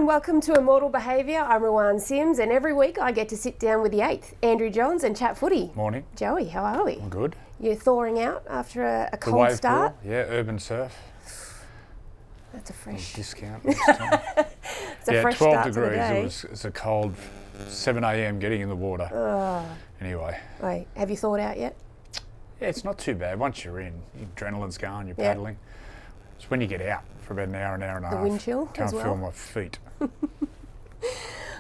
and welcome to Immortal Behaviour. I'm Rowan Sims, and every week I get to sit down with the eighth, Andrew Johns, and chat footy. Morning. Joey, how are we? I'm good. You're thawing out after a cold wave start? pool, yeah, urban surf. That's a fresh... Discount next time. It's a fresh 12 start degrees. to the day. It was a cold 7 a.m. getting in the water. Oh. Anyway. Wait, have you thawed out yet? Yeah, it's not too bad. Once you're in, your adrenaline's going, you're Yeah. paddling. It's when you get out for about an hour and a half. The wind chill Can't as well? feel my feet.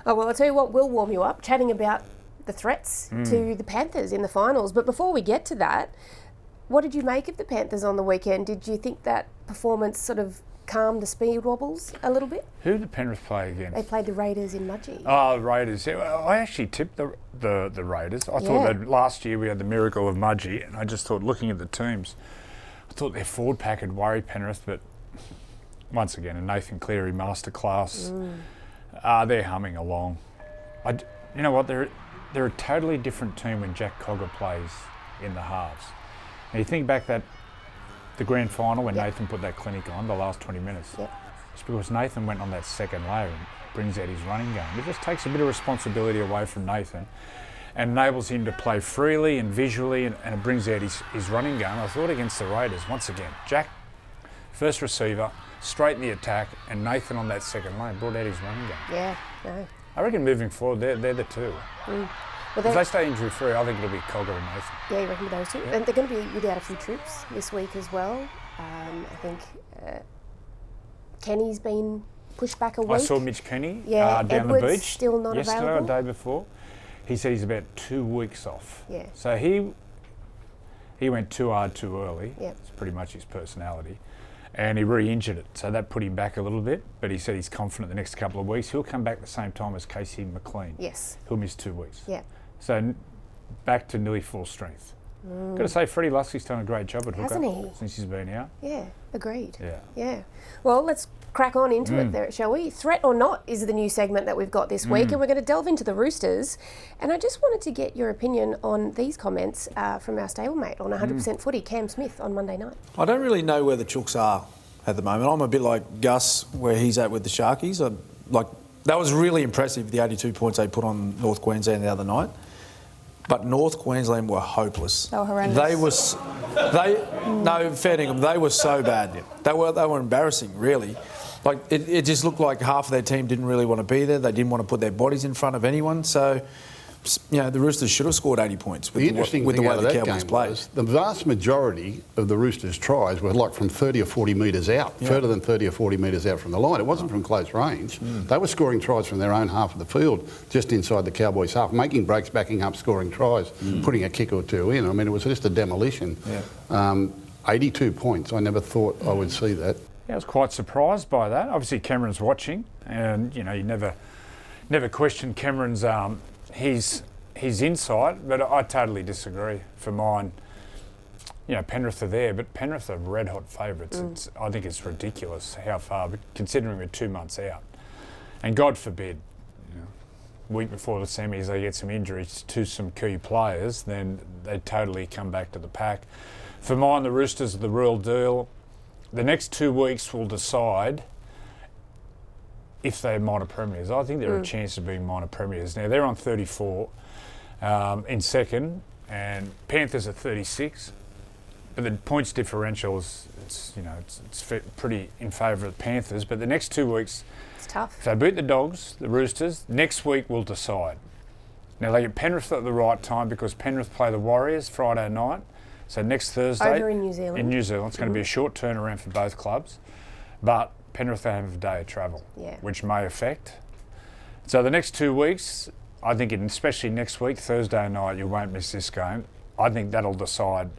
Oh, well, I'll tell you what will warm you up, chatting about the threats to the Panthers in the finals. But before we get to that, what did you make of the Panthers on the weekend? Did you think that performance sort of calmed the speed wobbles a little bit? Who did Penrith play against? They played the Raiders in Mudgee. Oh, the Raiders. Yeah, well, I actually tipped the Raiders. I thought Yeah. that last year we had the miracle of Mudgee, and I just thought, looking at the teams, I thought their forward pack had worried Penrith, but once again, a Nathan Cleary masterclass. They're humming along. You know what? They're a totally different team when Jack Cogger plays in the halves. And you think back that the grand final when Nathan put that clinic on, the last 20 minutes. Yep. It's because Nathan went on that second layer and brings out his running game. It just takes a bit of responsibility away from Nathan and enables him to play freely and visually, and it brings out his running game. I thought against the Raiders, once again, Jack, first receiver, straight in the attack, and Nathan on that second lane brought out his running game. Yeah, no. I reckon moving forward, they're the two. Well, If they stay injury-free, I think it'll be Cogger and Nathan. yeah, you reckon those two? Yeah. And they're going to be without a few troops this week as well. I think Kenny's been pushed back a week. I saw Mitch Kenny Yeah, down Edwards the beach still not yesterday available. or the day before. He said he's about 2 weeks off. Yeah. So he went too hard too early. Yeah. It's pretty much his personality. And he re-injured it, so that put him back a little bit. But he said he's confident the next couple of weeks. He'll come back the same time as Casey McLean. Yes. He'll miss 2 weeks. Yeah. So back to nearly full strength. Got to say, Freddie Luskey's done a great job at hooker Hasn't he? since he's been out. Yeah, agreed. Yeah. Yeah. Well, let's crack on into it there, shall we? Threat or Not is the new segment that we've got this week, and we're going to delve into the Roosters. And I just wanted to get your opinion on these comments from our stablemate on 100% Footy, Cam Smith, on Monday night. I don't really know where the Chooks are at the moment. I'm a bit like Gus, where he's at with the Sharkies. That was really impressive, the 82 points they put on North Queensland the other night. But North Queensland were hopeless. They were horrendous. Fair dinkum, they were so bad. They were embarrassing, really. Like it just looked like half of their team didn't really want to be there. They didn't want to put their bodies in front of anyone. So, the Roosters should have scored 80 points with the way the Cowboys played. The vast majority of the Roosters' tries were like from 30 or 40 metres out, further than 30 or 40 metres out from the line. It wasn't from close range. They were scoring tries from their own half of the field, just inside the Cowboys' half, making breaks, backing up, scoring tries, putting a kick or two in. I mean, it was just a demolition. Yeah. 82 points. I never thought I would see that. Yeah, I was quite surprised by that. Obviously, Cameron's watching, and you never question Cameron's his insight, but I totally disagree. For mine, Penrith are there, but Penrith are red hot favourites. I think it's ridiculous how far, but considering we're 2 months out, and God forbid, week before the semis they get some injuries to some key players, then they totally come back to the pack. For mine, the Roosters are the real deal. The next 2 weeks will decide if they're minor premiers. I think they're a chance of being minor premiers. Now, they're on 34 in second, and Panthers are 36. But the points differential is it's pretty in favour of the Panthers. But the next 2 weeks, It's tough. if they beat the Dogs, the Roosters, next week will decide. Now, they get Penrith at the right time because Penrith play the Warriors Friday night. So next Thursday... Over in New Zealand. In New Zealand. It's going to be a short turnaround for both clubs. But Penrith have a day of travel, which may affect. So the next 2 weeks, I think, especially next week, Thursday night, you won't miss this game. I think that'll decide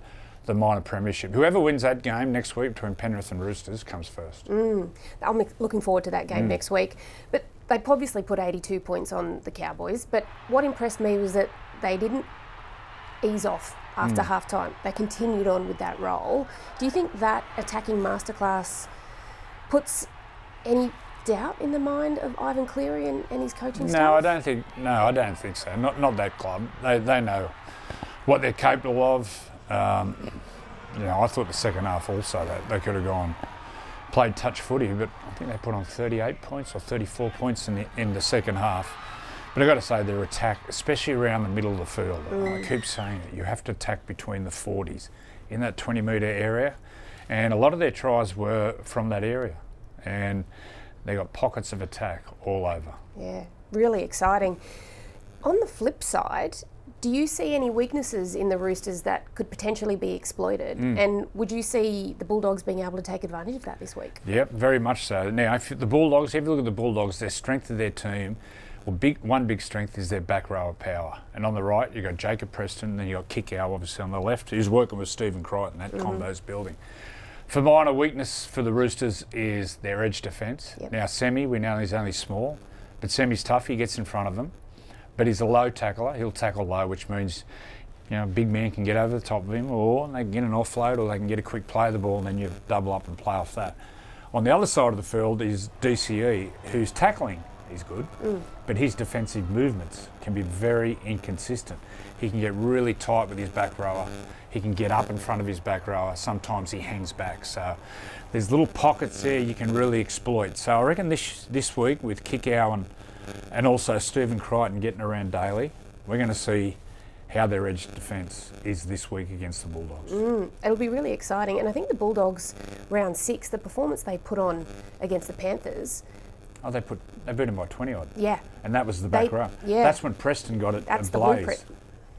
the minor premiership. Whoever wins that game next week between Penrith and Roosters comes first. I'm looking forward to that game next week. But they obviously put 82 points on the Cowboys. But what impressed me was that they didn't ease off after half-time. They continued on with that role. Do you think that attacking masterclass puts any doubt in the mind of Ivan Cleary and his coaching staff? I don't think so. Not that club. They know what they're capable of. I thought the second half also that they could have gone played touch footy, but I think they put on 38 points or 34 points in the second half. But I've got to say, their attack, especially around the middle of the field, I keep saying it, you have to attack between the 40s in that 20-metre area. And a lot of their tries were from that area. And they got pockets of attack all over. Yeah, really exciting. On the flip side, do you see any weaknesses in the Roosters that could potentially be exploited? And would you see the Bulldogs being able to take advantage of that this week? Yep, very much so. Now, if the Bulldogs, if you look at the Bulldogs, their strength of their team, one big strength is their back row of power. And on the right, you've got Jacob Preston, then you've got Kickow, obviously, on the left, who's working with Stephen Crichton. That combo's building. For mine, a weakness for the Roosters is their edge defence. Yep. Now, Semi, we know he's only small, but Semi's tough. He gets in front of them. But he's a low tackler. He'll tackle low, which means, a big man can get over the top of him, or they can get an offload, or they can get a quick play of the ball, and then you double up and play off that. On the other side of the field is DCE, whose tackling is good, but his defensive movements can be very inconsistent. He can get really tight with his back rower. He can get up in front of his back rower. Sometimes he hangs back. So there's little pockets there you can really exploit. So I reckon this week with Kickow and also Stephen Crichton getting around daily, we're going to see how their edge defence is this week against the Bulldogs. It'll be really exciting. And I think the Bulldogs, round 6, the performance they put on against the Panthers. Oh, they beat him by 20 odd. Yeah. And that was the back row. Yeah. That's when Preston got it That's ablaze.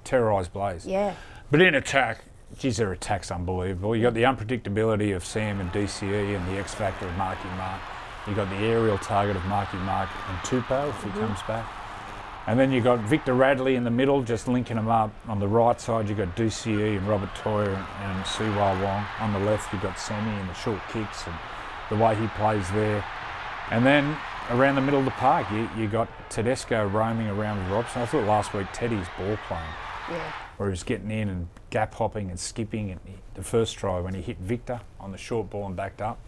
Terrorised Blaze. Yeah. But in attack, geez, their attack's unbelievable. You got the unpredictability of Sam and DCE and the X factor of Marky Mark. You got the aerial target of Marky Mark and Tupou if he comes back. And then you got Victor Radley in the middle, just linking them up. On the right side, you got DCE and Robert Toyer and Siwa Wong. On the left, you got Sammy and the short kicks and the way he plays there. And then around the middle of the park, you got Tedesco roaming around with Robson. I thought last week Teddy's ball playing, where he was getting in and gap hopping and skipping. And the first try when he hit Victor on the short ball and backed up,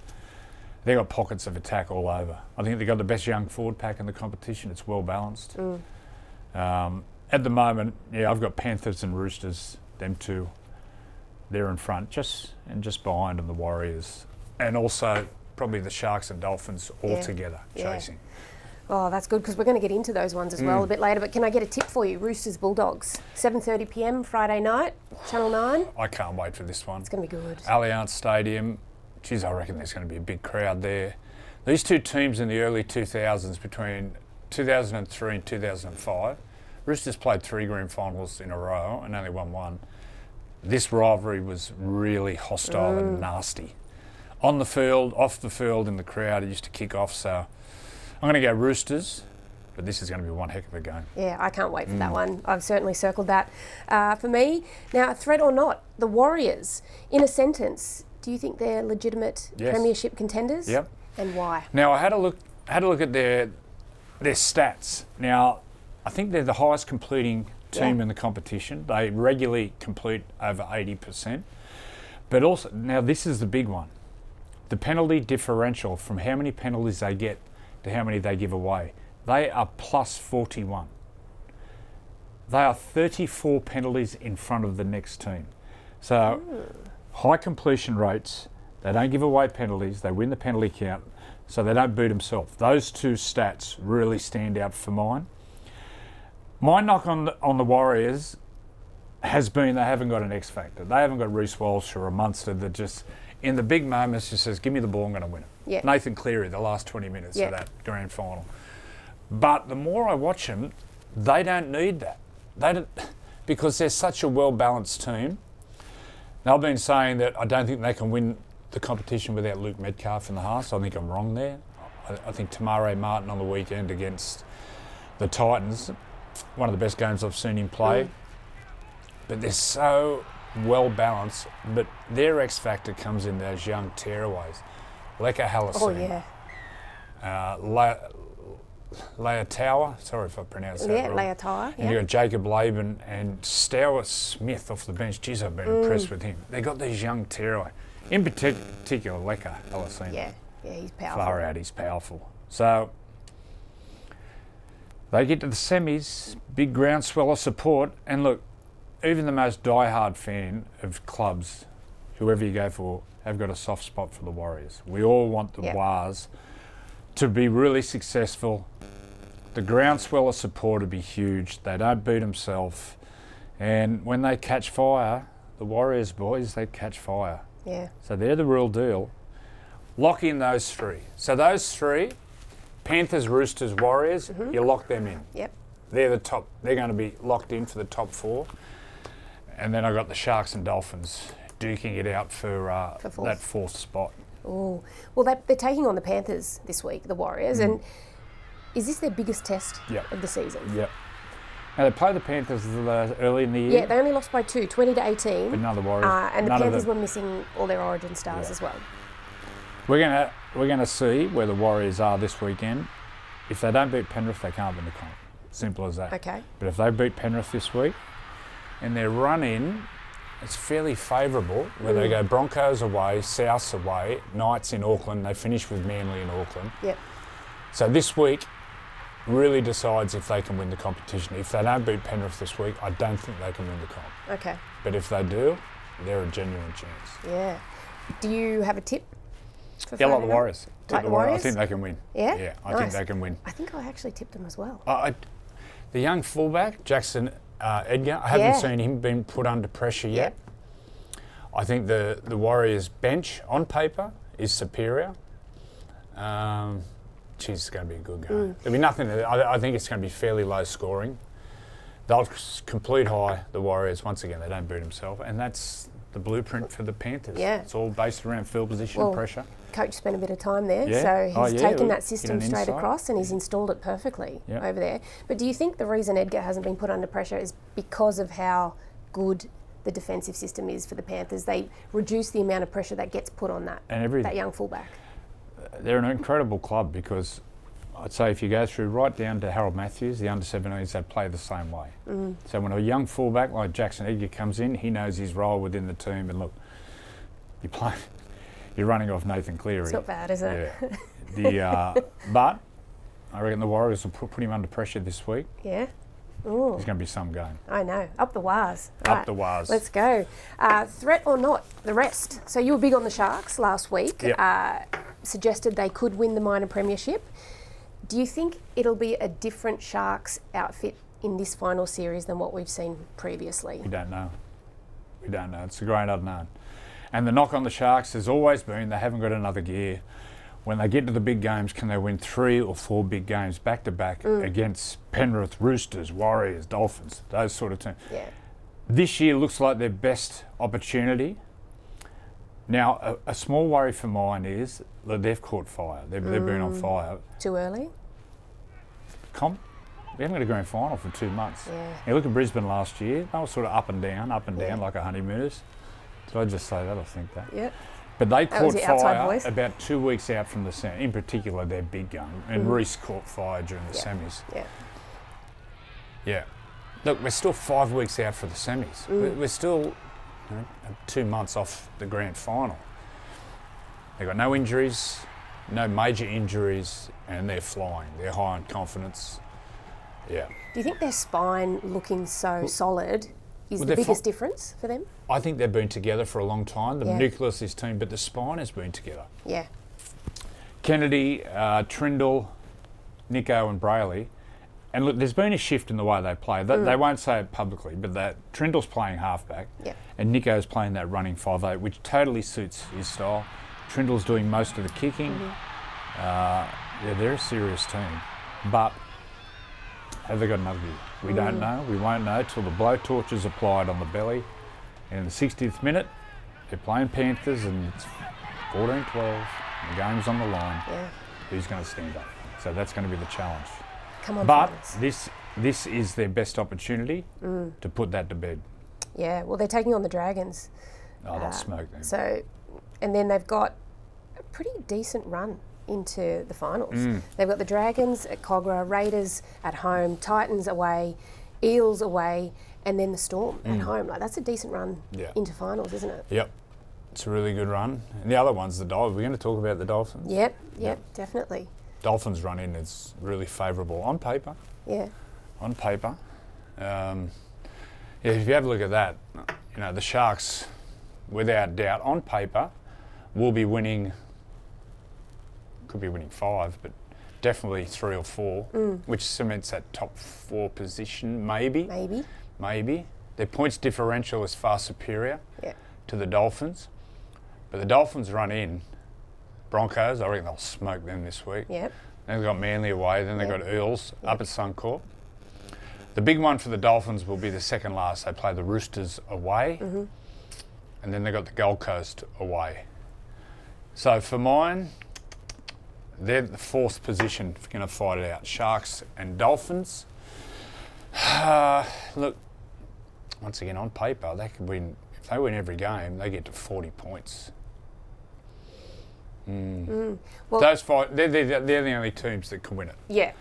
they got pockets of attack all over. I think they got the best young forward pack in the competition. It's well balanced. At the moment, I've got Panthers and Roosters. Them two, they're in front, just behind them the Warriors, and also probably the Sharks and Dolphins all together chasing. Oh, that's good, because we're going to get into those ones as well a bit later. But can I get a tip for you? Roosters Bulldogs, 7:30 p.m. Friday night, Channel 9. I can't wait for this one. It's going to be good. Allianz Stadium. Geez, I reckon there's going to be a big crowd there. These two teams in the early 2000s, between 2003 and 2005, Roosters played 3 grand finals in a row and only won 1. This rivalry was really hostile and nasty. On the field, off the field, in the crowd, it used to kick off. So I'm going to go Roosters, but this is going to be one heck of a game. Yeah, I can't wait for that one. I've certainly circled that for me. Now, threat or not, the Warriors, in a sentence, do you think they're legitimate premiership contenders? Yep. And why? Now, I had a look at their stats. Now, I think they're the highest completing team in the competition. They regularly complete over 80%. But also, now this is the big one. The penalty differential from how many penalties they get to how many they give away. They are plus 41. They are 34 penalties in front of the next team. So high completion rates, they don't give away penalties, they win the penalty count, so they don't boot themselves. Those two stats really stand out for mine. My knock on the Warriors has been they haven't got an X factor. They haven't got Reece Walsh or a Munster that just, in the big moments, just says, give me the ball, I'm going to win it. Yeah. Nathan Cleary, the last 20 minutes of that grand final. But the more I watch them, they don't need that. They don't, because they're such a well-balanced team. Now, I've been saying that I don't think they can win the competition without Luke Metcalf in the halves. I think I'm wrong there. I think Tamare Martin on the weekend against the Titans, one of the best games I've seen him play. But they're so well balanced. But their X factor comes in those young tearaways. Leka Halassin. Leotower, sorry if I pronounced that wrong. Leotower. And you got Jacob Laban and Stour Smith off the bench. Geez, I've been impressed with him. They got these young tearaway. In particular, Leka Halassin. Yeah, he's powerful. Far out, he's powerful. So they get to the semis, big groundswell of support, and look, even the most die-hard fan of clubs, whoever you go for, have got a soft spot for the Warriors. We all want the Yep. Wars to be really successful. The groundswell of support will be huge. They don't beat themselves. And when they catch fire, the Warriors boys, they catch fire. Yeah. So they're the real deal. Lock in those three. So those three, Panthers, Roosters, Warriors, you lock them in. Yep. They're the top. They're going to be locked in for the top four. And then I've got the Sharks and Dolphins duking it out for fourth. that fourth spot. Oh, well, they're taking on the Panthers this week, the Warriors, and is this their biggest test Yep. of the season? Yep. Now they play the Panthers early in the year. Yeah, they only lost by 2, 20-18. But none of the Warriors. And the none of Panthers were missing all their Origin stars Yeah. as well. We're gonna see where the Warriors are this weekend. If they don't beat Penrith, they can't win the comp. Simple as that. Okay. But if they beat Penrith this week, and their run-in, it's fairly favourable, where they go Broncos away, Souths away, Knights in Auckland, they finish with Manly in Auckland. Yep. So this week really decides if they can win the competition. If they don't beat Penrith this week, I don't think they can win the comp. Okay. But if they do, they're a genuine chance. Yeah. Do you have a tip? For Yeah, like Friday the night? Warriors. Tip Like the the Warriors. I Warriors? think they can win. Yeah? Yeah, I Nice. think they can win. I think I actually tipped them as well. The young fullback, Jackson Edgar, I haven't Yeah. seen him being put under pressure yet. I think the Warriors bench on paper is superior. It's going to be a good game. There'll be nothing. I think it's going to be fairly low scoring. They'll complete high, the Warriors. Once again, they don't boot themselves, and that's the blueprint for the Panthers. Yeah. It's all based around field position and pressure. Coach spent a bit of time there, Yeah. so he's taken that Get system an straight insight. across and he's installed it perfectly Yeah. over there. But do you think the reason Edgar hasn't been put under pressure is because of how good the defensive system is for the Panthers? They reduce the amount of pressure that gets put on that young fullback. They're an incredible club because I'd say if you go through right down to Harold Matthews, the under-17s, they play the same way. So when a young fullback like Jackson Edgar comes in, he knows his role within the team. And look, you're running off Nathan Cleary. It's not bad, is it? Yeah. But I reckon the Warriors will put him under pressure this week. Yeah. Ooh. It's going to be some game. I know. Up the wires. Up the wires. Let's go. Threat or not, the rest. So you were big on the Sharks last week. Yep. Suggested they could win the minor premiership. Do you think it'll be a different Sharks outfit in this final series than what we've seen previously? We don't know. It's the great unknown. And the knock on the Sharks has always been they haven't got another gear. When they get to the big games, can they win 3 or 4 big games back to back against Penrith, Roosters, Warriors, Dolphins, those sort of teams? Yeah. This year looks like their best opportunity. Now, a small worry for mine is that they've caught fire. They've been on fire. Too early? We haven't got a grand final for 2 months. Yeah. You look at Brisbane last year, they were sort of up and down like a honeymooners. Did I just say that? I think that. Yep. But they That was caught the outside fire voice. about 2 weeks out from the semi. In particular, their big gun. And Reece caught fire during the semis. Yeah. Yeah. Look, we're still 5 weeks out for the semis. We're still 2 months off the grand final. They've got no injuries, no major injuries, and they're flying. They're high on confidence. Yeah. Do you think their spine looking so solid is the they're biggest difference for them? I think they've been together for a long time. The Yeah. nucleus of this team, but the spine has been together. Yeah. Kennedy, Trindle, Nico and Brayley. And look, there's been a shift in the way they play. They won't say it publicly, but that Trindle's playing halfback Yeah. and Nico's playing that running 5'8", which totally suits his style. Trindle's doing most of the kicking. They're a serious team. But have they got another gear? We don't know. We won't know till the blowtorch is applied on the belly. And in the 60th minute, they're playing Panthers and it's 14-12. The game's on the line. Yeah. Who's going to stand up? So that's going to be the challenge. Come on, But fellas. this is their best opportunity to put that to bed. Yeah, well, they're taking on the Dragons. Oh, they'll smoke them. So, and then they've got a pretty decent run into the finals. They've got the Dragons at Cogger, Raiders at home, Titans away, Eels away, and then the Storm at home. Like, that's a decent run into finals, isn't it? Yep. It's a really good run. And the other one's the Dolphins. We're going to talk about the Dolphins. Yep, definitely. Dolphins run in is really favourable on paper. Yeah. On paper. If you have a look at that, the Sharks, without doubt, on paper, will be winning, could be winning 5, but definitely 3 or 4, which cements that top 4 position, maybe. Maybe. Their points differential is far superior to the Dolphins. But the Dolphins run in Broncos. I reckon they'll smoke them this week. Yep. Then they've got Manly away. Then they've got Eels up at Suncorp. The big one for the Dolphins will be the second last. They play the Roosters away. And then they've got the Gold Coast away. So for mine, they're the 4th position going to fight it out. Sharks and Dolphins. Look, once again, on paper, they could win. If they win every game, they get to 40 points. Well, Those 5, they're the only teams that can win it. Yeah.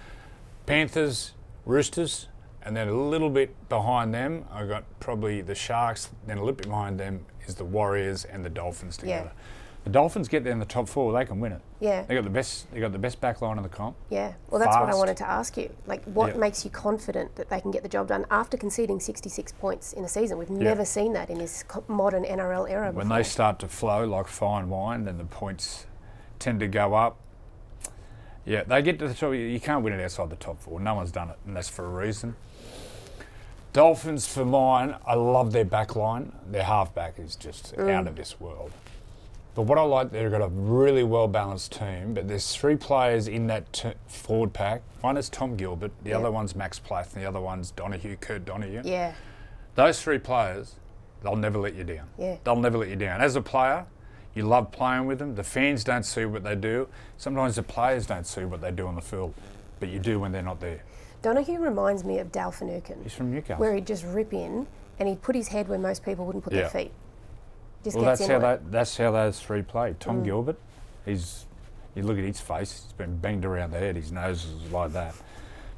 Panthers, Roosters, and then a little bit behind them, I've got probably the Sharks. Then a little bit behind them is the Warriors and the Dolphins together. The Dolphins get there in the top 4, they can win it. Yeah. They got the best back line in the comp. Yeah. Well, that's what I Fast. wanted to ask you. Like, what makes you confident that they can get the job done after conceding 66 points in a season? We've never seen that in this modern NRL era before. When they start to flow like fine wine, then the points tend to go up. Yeah, they get to the top. You can't win it outside the top 4. No one's done it, and that's for a reason. Dolphins, for mine, I love their back line. Their halfback is just out of this world. But what I like, they've got a really well-balanced team, but there's 3 players in that forward pack. One is Tom Gilbert, the other one's Max Plath, and the other one's Kurt Donahue. Yeah. Those 3 players, they'll never let you down. Yeah. They'll never let you down. As a player, you love playing with them. The fans don't see what they do. Sometimes the players don't see what they do on the field, but you do when they're not there. Donahue reminds me of Dal Finucane. He's from Newcastle. Where he'd just rip in and he'd put his head where most people wouldn't put their feet. Just Well, gets that's in how on it. that's how those 3 play. Tom Gilbert, you look at his face, he's been banged around the head, his nose is like that.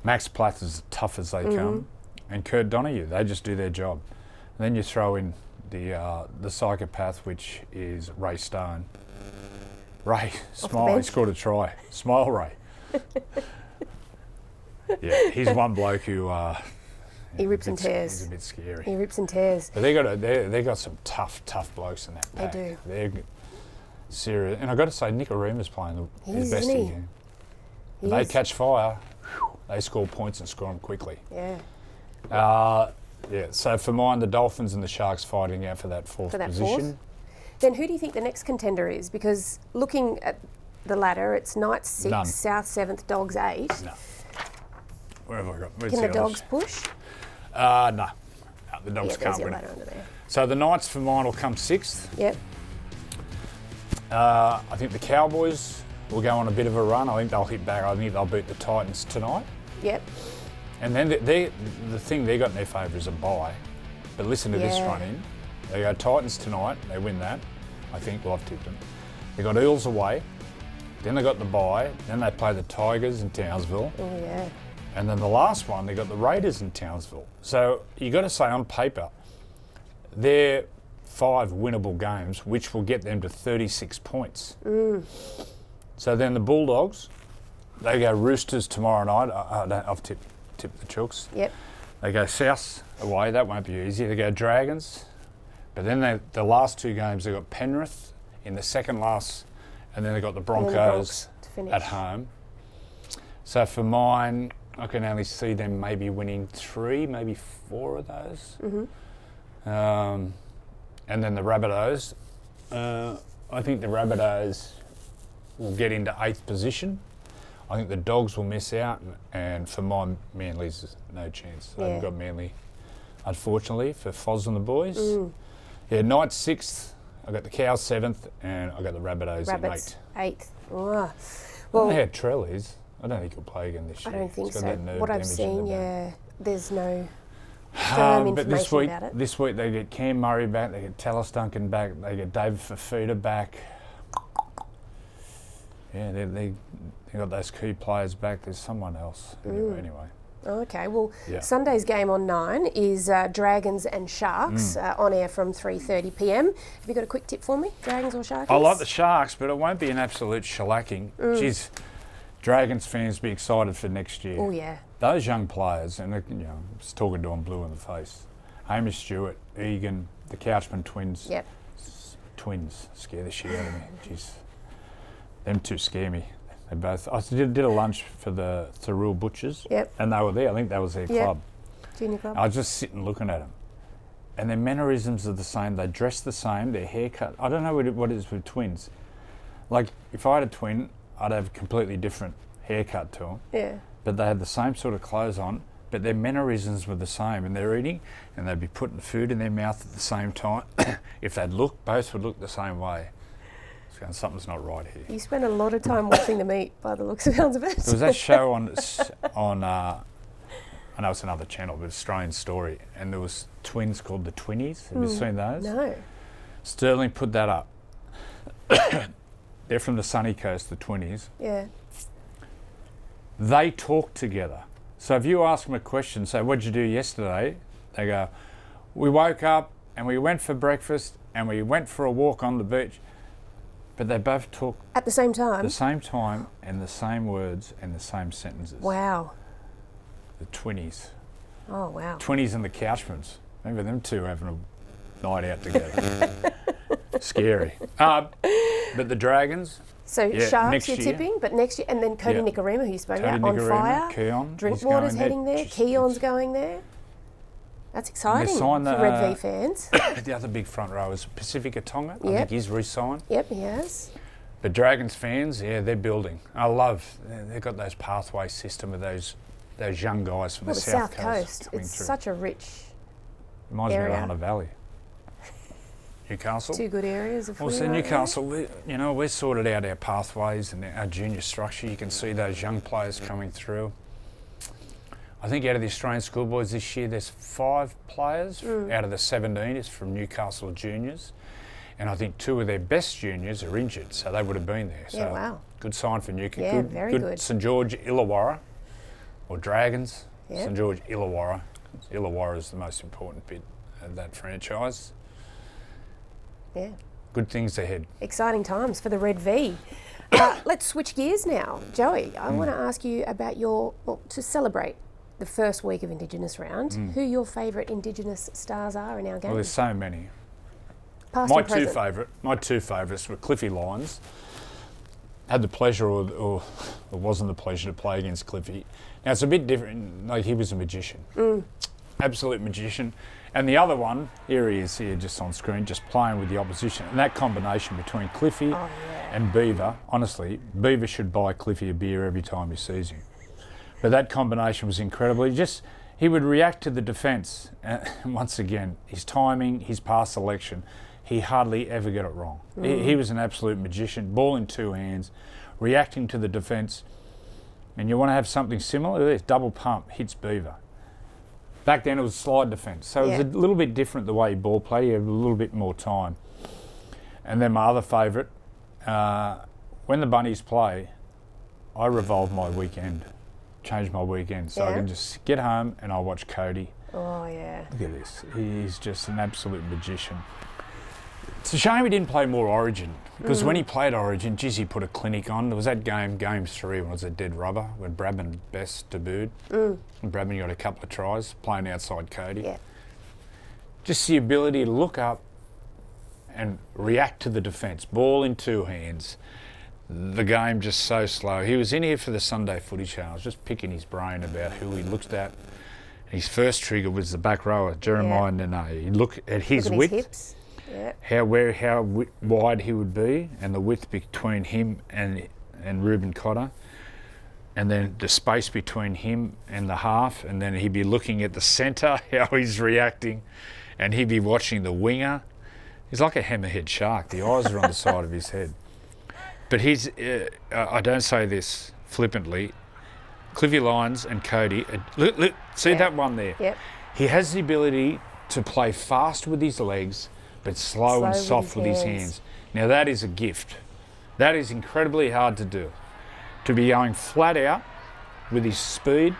Max Plath is as tough as they come, and Kurt Donahue, they just do their job. And then you throw in the psychopath, which is Ray Stone. Ray, smile, he scored a try. Smile, Ray. Yeah, he's one bloke who... He rips and he's tears. a bit scary. He rips and tears. But they got some tough blokes in that pack. They do. They're serious. And I've got to say, Nickaruma's playing his best isn't he? game. When they catch fire, they score points and score them quickly. Yeah. So for mine, the Dolphins and the Sharks fighting out for that 4th position. 4th? Then who do you think the next contender is? Because looking at the ladder, it's Knights 6, None. South 7th, Dogs 8. No. Where have I got? Where's Can the others? Dogs push? No, the Dogs There's can't your win ladder it. under there. So the Knights for mine will come 6th. Yep. I think the Cowboys will go on a bit of a run. I think they'll hit back. I think they'll beat the Titans tonight. Yep. And then the thing they got in their favour is a bye. But listen to this run in. They go Titans tonight. They win that. I think I've tipped them. They got Eels away. Then they got the bye. Then they play the Tigers in Townsville. Oh, yeah. And then the last one, they got the Raiders in Townsville. So you got to say on paper, they're 5 winnable games, which will get them to 36 points. So then the Bulldogs, they go Roosters tomorrow night. I've tipped the Chooks. Yep. They go South away. That won't be easy. They go Dragons. But then the last 2 games, they got Penrith in the second last, and then they got the Broncos to finish. at home. So for mine, I can only see them maybe winning 3, maybe 4 of those. And then the Rabbitohs, I think the Rabbitohs will get into 8th position. I think the Dogs will miss out, and for mine, Manly's no chance. I haven't got Manly, unfortunately, for Foz and the boys. Yeah, Knights 6th, I got the Cows 7th, and I got the Rabbitohs in 8th. 8th. Oh. I Well, don't know how Trell is. I don't think he'll play again this year. I don't think He's got so. that nerve What I've damage in the seen, back. there's no firm But information about it. this week they get Cam Murray back, they get Tallis Duncan back, they get David Fafita back. Yeah, they got those key players back. There's someone else. Anyway. Okay, well, Yeah. Sunday's game on 9 is Dragons and Sharks on air from 3:30 p.m. Have you got a quick tip for me, Dragons or Sharks? I like the Sharks, but it won't be an absolute shellacking. Geez, Dragons fans be excited for next year. Oh, yeah. Those young players, and I'm just talking to them blue in the face. Hamish Stewart, Egan, the Couchman twins. Yep. twins scare the shit out of me. Jeez. Them two scare me. They both. I did a lunch for the Thurul Butchers. Yep. And they were there. I think that was their club. Junior club. I was just sitting looking at them. And their mannerisms are the same. They dress the same. Their haircut. I don't know what it is with twins. Like, if I had a twin, I'd have a completely different haircut to them. Yeah. But they had the same sort of clothes on, but their mannerisms were the same. And they're eating, and they'd be putting food in their mouth at the same time. If they'd look, both would look the same way. It's going, something's not right here. You spend a lot of time watching them eat, by the looks of it. There was that show on I know it's another channel, but Australian Story, and there was twins called the Twinnies. Have you seen those? No. Sterling put that up. They're from the sunny coast, the Twinnies. Yeah. They talk together. So if you ask them a question, say, what'd you do yesterday? They go, we woke up and we went for breakfast and we went for a walk on the beach. But they both talk At the same time? the same time and the same words and the same sentences. Wow. The Twinnies. Oh, wow. Twinnies and the Couchmans. Remember them two having a night out together. Scary. But the Dragons. So Yeah, Sharks next you're year. tipping, but next year, and then Cody Yeah. Nikorima, who you spoke Cody about, on Nikorima, fire. Keon, he's Drinkwater's going heading there. Just- Keon's going there. That's exciting for signed the, Red V fans. The other big front row is Pacifica Tonga. I Yep. think he's re-signed. Yep, he has. But Dragons fans, yeah, they're building. I love, they've got those pathway system of those young guys from Well, the the South South Coast Coast, coming it's through. such a rich, Reminds me of area. the Hunter Valley. Newcastle. two good areas of Well, footy so right there. Newcastle, we're sorted out our pathways and our junior structure. You can see those young players coming through. I think out of the Australian schoolboys this year, there's 5 players out of the 17 is from Newcastle juniors. And I think 2 of their best juniors are injured, so they would have been there. So Yeah, wow. good sign for Newcastle. Yeah, very good. St George Illawarra, or Dragons. Yeah. St George Illawarra. Illawarra is the most important bit of that franchise. Yeah, Good things ahead. exciting times for the Red V. Let's switch gears now. Joey, I want to ask you about to celebrate the first week of Indigenous round, who your favourite Indigenous stars are in our game. Well, there's so many. Past My and present. my two favourites were Cliffy Lyons. Had the pleasure, or it wasn't the pleasure, to play against Cliffy. Now it's a bit different. Like, he was a magician, absolute magician. And the other one, here he is, here just on screen, just playing with the opposition. And that combination between Cliffy and Beaver, honestly, Beaver should buy Cliffy a beer every time he sees him. But that combination was incredible. He would react to the defence. And once again, his timing, his pass selection, he hardly ever got it wrong. He was an absolute magician, ball in 2 hands, reacting to the defence. And you want to have something similar? There's double pump, hits Beaver. Back then it was slide defence, so it was a little bit different the way he ball played. He had a little bit more time. And then my other favourite, when the Bunnies play, I revolve my weekend, change my weekend, so I can just get home and I'll watch Cody. Oh, yeah. Look at this, he's just an absolute magician. It's a shame he didn't play more Origin, because when he played Origin, geez, he put a clinic on. There was that game 3, when it was a dead rubber, when Bradman Best debuted. And Bradman got a couple of tries, playing outside Cody. Yeah. Just the ability to look up and react to the defence. Ball in 2 hands. The game just so slow. He was in here for the Sunday Footy show. I was just picking his brain about who he looked at. His first trigger was the back rower, Jeremiah Nene. He'd look at his Look at width. his hips. Yeah. How wide he would be, and the width between him and Reuben Cotter, and then the space between him and the half, and then he'd be looking at the centre, how he's reacting, and he'd be watching the winger. He's like a hammerhead shark. The eyes are on the side of his head. But I don't say this flippantly, Cliffy Lyons and Cody, look, see that one there? Yep. He has the ability to play fast with his legs, but slow and soft with his hands. Now that is a gift. That is incredibly hard to do. To be going flat out with his speed,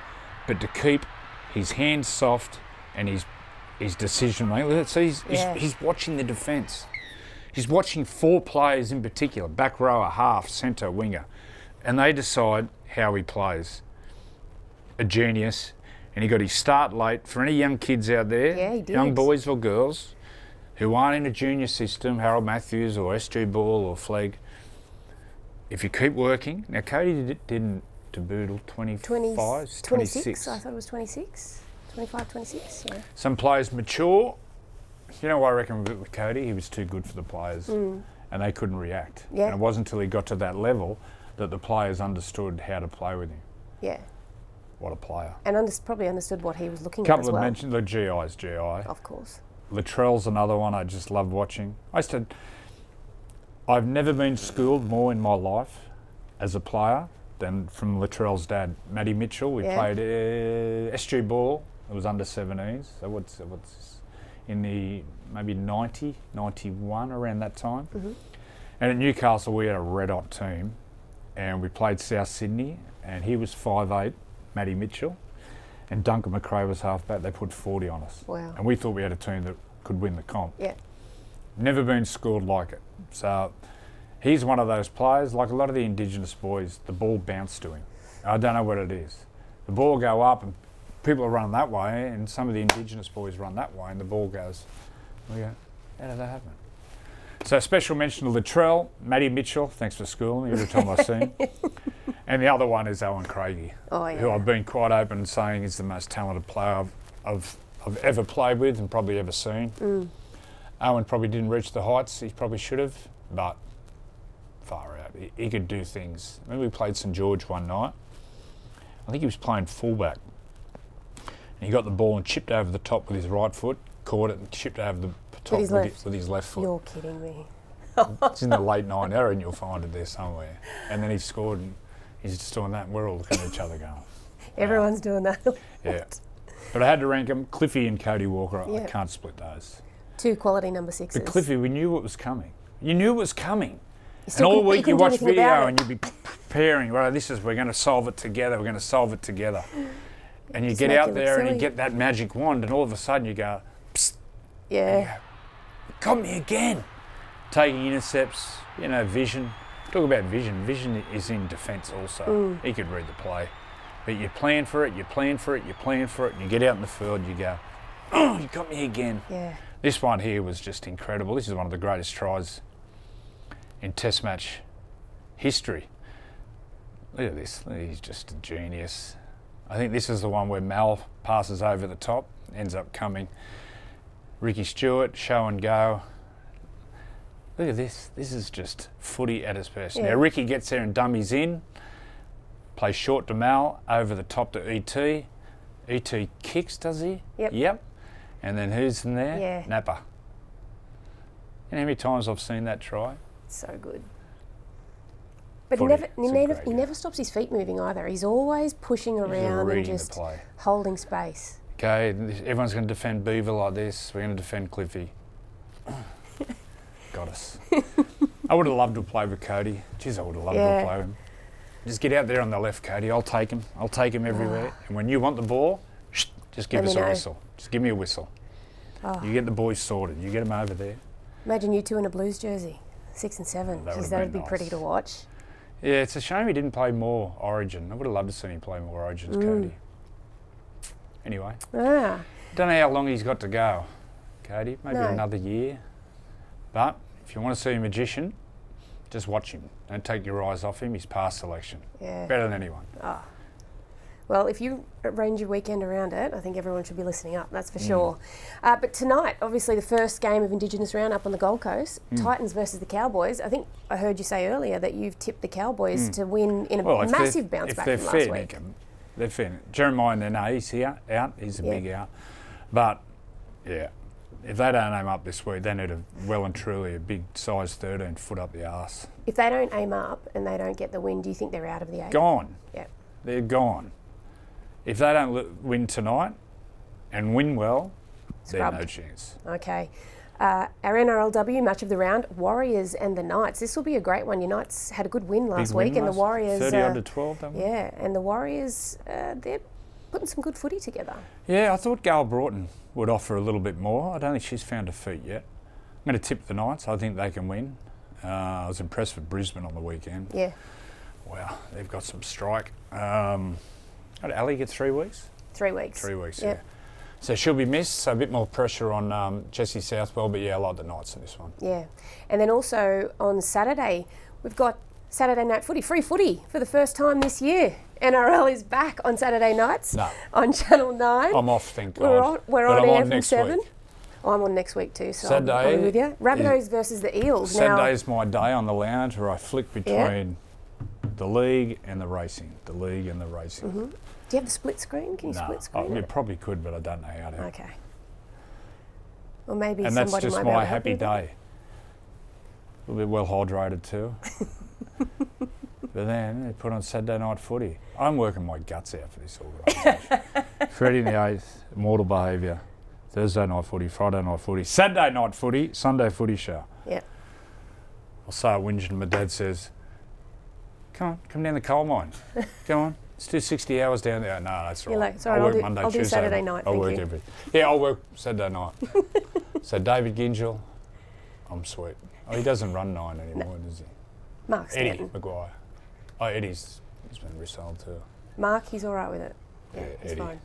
but to keep his hands soft and his decision making. So he's watching the defence. He's watching 4 players in particular, back rower, half, centre, winger, and they decide how he plays. A genius. And he got his start late. For any young kids out there, Yeah, he did. young boys or girls, who aren't in a junior system, Harold Matthews or SG Ball or Flegg, if you keep working, now Cody didn't debut till 26. I thought it was 26, 25, 26, yeah. Some players mature. You know what I reckon with Cody? He was too good for the players and they couldn't react. Yeah. And it wasn't until he got to that level that the players understood how to play with him. Yeah. What a player. And probably understood what he was looking at Couple as well. of mentions, the GI's GI. Of course. Latrell's another one I just loved watching. I've never been schooled more in my life as a player than from Latrell's dad, Matty Mitchell. We played SG Ball. It was under 17s. So what's this? In the maybe 90, 91, around that time. Mm-hmm. And at Newcastle we had a red hot team and we played South Sydney and he was 5'8", Matty Mitchell, and Duncan McRae was halfback. They put 40 on us. Wow. And we thought we had a team that could win the comp. Yeah. Never been schooled like it. So he's one of those players, like a lot of the Indigenous boys, the ball bounced to him. I don't know what it is. The ball will go up and people are running that way and some of the Indigenous boys run that way and the ball goes, we go, how did that happen? So special mention to Latrell, Matty Mitchell, thanks for schooling me every time I see him. And the other one is Owen Craigie, who I've been quite open saying is the most talented player I've ever played with and probably ever seen. Owen probably didn't reach the heights he probably should have, but far out. He could do things. Remember we played St George one night. I think he was playing fullback. And he got the ball and chipped over the top with his right foot, caught it and chipped over the top with his left foot. You're kidding me. It's in the late 9 era and you'll find it there somewhere. And then he scored and he's just doing that and we're all looking at each other going. Everyone's doing that. Yeah. But I had to rank them. Cliffy and Cody Walker, I can't split those. 2 quality number 6s. But Cliffy, we knew it was coming. You knew it was coming. And all week you watch video and you'd be preparing, right, we're going to solve it together, we're going to solve it together. And you get out there and you get that magic wand and all of a sudden you go, psst. Yeah. You go, got me again. Taking intercepts, vision. Talk about vision. Vision is in defence also. He could read the play. But you plan for it, and you get out in the field, you go, oh, you got me again. Yeah. This one here was just incredible. This is one of the greatest tries in Test match history. Look at this. He's just a genius. I think this is the one where Mal passes over the top, ends up coming. Ricky Stewart, show and go. Look at this. This is just footy at its best. Now Ricky gets there and dummies in, plays short to Mal, over the top to ET. ET kicks, does he? Yep. And then who's in there? Yeah. Napper. You know how many times I've seen that try? So good. But Footy. he never stops his feet moving either. He's always pushing around and just holding space. Okay, everyone's going to defend Beaver like this. We're going to defend Cliffy. Got us. I would have loved to play with Cody. Jeez, I would have loved to play with him. Just get out there on the left, Cody. I'll take him. I'll take him everywhere. And when you want the ball, just give us a whistle. Just give me a whistle. You get the boys sorted. You get them over there. Imagine you two in a Blues jersey, 6 and 7. That would be pretty to watch. Yeah, it's a shame he didn't play more Origin. I would have loved to see him play more Origins, Cody. Anyway, don't know how long he's got to go, Cody. Maybe another year. But if you want to see a magician, just watch him. Don't take your eyes off him. He's past selection. Yeah. Better than anyone. Well, if you arrange your weekend around it, I think everyone should be listening up, that's for sure. But tonight, obviously the first game of Indigenous round up on the Gold Coast, Titans versus the Cowboys. I think I heard you say earlier that you've tipped the Cowboys to win in a massive bounce back from last week. They're fair. Jeremiah Nene, he's out. He's a big out. But, if they don't aim up this week, they need well and truly a big size 13 foot up the arse. If they don't aim up and they don't get the win, do you think they're out of the 8? Gone. Yeah. They're gone. If they don't win tonight and win well, they're no chance. Okay. Our NRLW match of the round, Warriors and the Knights. This will be a great one. Your Knights had a good win last week, and the Warriors 30-12. That one. Yeah, and the Warriors they're putting some good footy together. Yeah, I thought Gail Broughton would offer a little bit more. I don't think she's found her feet yet. I'm going to tip the Knights. I think they can win. I was impressed with Brisbane on the weekend. Yeah. Wow, they've got some strike. Did Ali get 3 weeks? 3 weeks. 3 weeks, yep. So she'll be missed, so a bit more pressure on Jessie Southwell, but yeah, I like the Knights in this one. Yeah. And then also on Saturday, we've got Saturday Night Footy, free footy for the first time this year. NRL is back on Saturday nights on Channel 9. I'm off, thank God. We're but on I'm air on from next 7. week. Oh, I'm on next week too, so Saturday, I'll be with you. Rabbitohs versus the Eels. Saturday's my day on the lounge where I flick between the league and the racing. The league and the racing. Mm-hmm. Do you have the split screen? Can you split screen you it? probably could, but I don't know how to. Okay. Or maybe And somebody that's just might be able my to help happy you with that. day. A little bit well hydrated too. But then they put on Saturday Night Footy. I'm working my guts out for this organisation. Friday the 8th, Immortal Behaviour. Thursday Night Footy, Friday Night Footy, Saturday Night Footy, Sunday Footy Show. Yeah. I'll start whinging and my dad says, come down the coal mine. Go on. Let's do 60 hours down there. No, that's right. You're like, sorry, I'll work I'll do- Monday, I'll do Tuesday. Saturday night, I'll thank work you. I'll work Saturday night. So David Gingell, I'm sweet. Oh, he doesn't run 9 anymore, does he? Mark's Eddie Stanton. Maguire. Oh, he's been resold too. Mark, he's all right with it. Yeah, Yeah, he's Eddie. fine.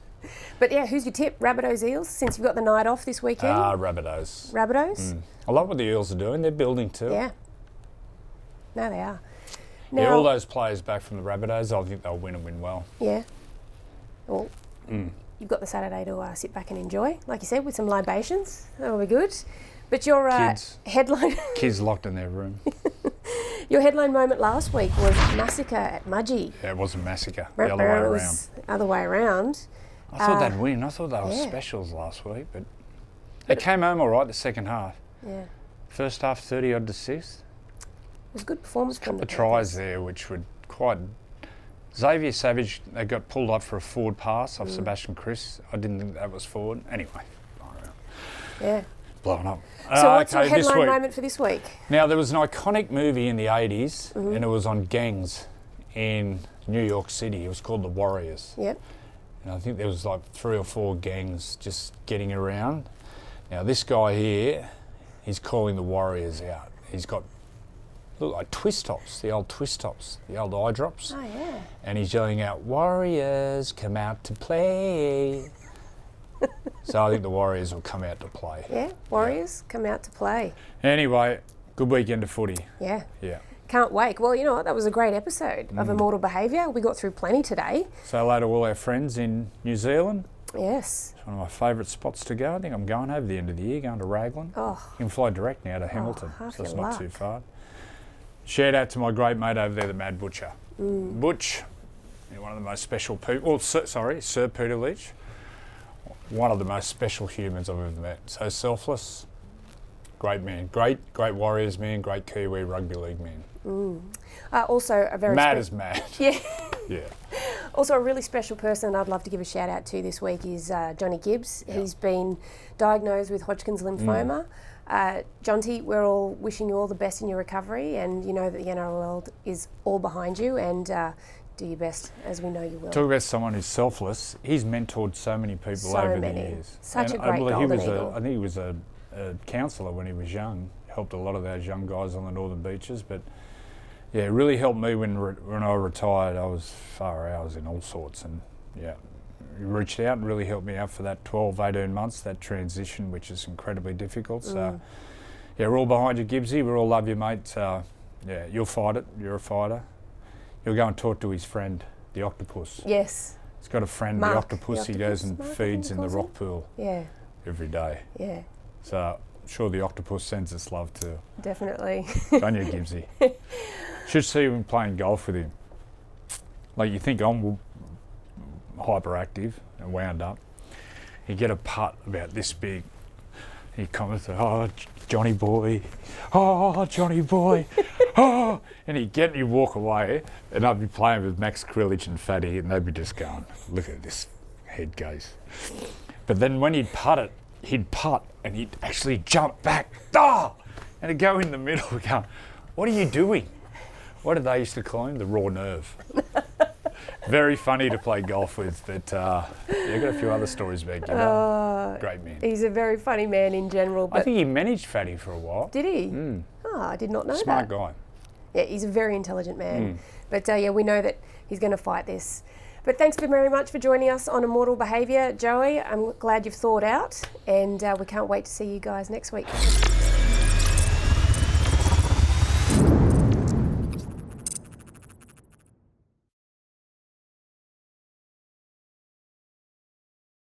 But yeah, who's your tip? Rabbitohs Eels, since you've got the night off this weekend? Rabbitohs. Rabbitohs? I love what the Eels are doing. They're building too. Yeah. No, they are. Yeah, Now, all those players back from the Rabbitohs, I think they'll win and win well. yeah. Well, you've got the Saturday to sit back and enjoy, like you said, with some libations. That'll be good. But your Kids. headline, Kids locked in their room. your headline moment last week was massacre at Mudgee. Yeah, it was a massacre. The other way It around. was the other way around. I thought they'd win. I thought they were yeah. specials last week, but they came home all right the second half. Yeah. First half, 30-odd to 6. It was a good performance from The the tries there, which were quite... Xavier Savage, they got pulled up for a forward pass off Sebastian Chris. I didn't think that was forward. Anyway, Yeah. blowing up. So what's your this headline week. moment for this week? Now, there was an iconic movie in the 80s, and it was on gangs in New York City. It was called The Warriors. Yep. And I think there was like 3 or 4 gangs just getting around. Now, this guy here, he's calling the Warriors out. He's got, look like twist tops, the old eye drops. Oh, yeah. And he's yelling out, Warriors, come out to play. So I think the Warriors will come out to play. Yeah, Warriors come out to play. Anyway, good weekend of footy. Yeah. Yeah. Can't wait. Well, you know what? That was a great episode of Immortal Behaviour. We got through plenty today. Say hello to all our friends in New Zealand. Yes. It's one of my favourite spots to go. I think I'm going over the end of the year, going to Raglan. Oh, You can fly direct now to Hamilton, half so it's your not luck. too far. Shout out to my great mate over there, the Mad Butcher. Butch, one of the most special people, Sir Peter Leach, one of the most special humans I've ever met. So selfless, great man, great Warriors man, great Kiwi rugby league man. also a very Mad as mad. Yeah. Yeah. Also, a really special person I'd love to give a shout out to this week is Johnny Gibbs. Yeah. He's been diagnosed with Hodgkin's lymphoma. Jonty, we're all wishing you all the best in your recovery, and you know that the NRL world is all behind you, and do your best, as we know you will. Talk about someone who's selfless. He's mentored so many people So over many. the years. Such And a great golden I eagle. think he was a counsellor when he was young. Helped a lot of those young guys on the northern beaches, but yeah, it really helped me when I retired. I was far out. I was in all sorts, and yeah, he reached out and really helped me out for that 12, 18 months, that transition, which is incredibly difficult. So yeah, we're all behind you, Gibbsy. We all love you, mate. Yeah, you'll fight it. You're a fighter. You'll go and talk to his friend, the octopus. Yes. He's got a friend, Mark, the octopus. the He goes and octopus, Mark, feeds he in the calls rock him. pool Yeah. every day. Yeah. So I'm sure the octopus sends us love too. Definitely. Don't you, Gibbsy? Should see him playing golf with him. Like, you think I'm hyperactive and wound up. You get a putt about this big. He comments, oh, Johnny boy. Oh, Johnny boy. Oh. And you walk away, and I'd be playing with Max Krillich and Fatty, and they'd be just going, look at this head case. But then when he'd putt, and he'd actually jump back. Oh! And he'd go in the middle, going, what are you doing? What did they used to call him? The raw nerve. Very funny to play golf with, but yeah, I've got a few other stories about him. Great man. He's a very funny man in general. But I think he managed Fatty for a while. did he? Oh, I did not know Smart that. guy. Yeah, he's a very intelligent man. But yeah, we know that he's going to fight this. But thanks very much for joining us on Immortal Behaviour, Joey. I'm glad you've thawed out, and we can't wait to see you guys next week.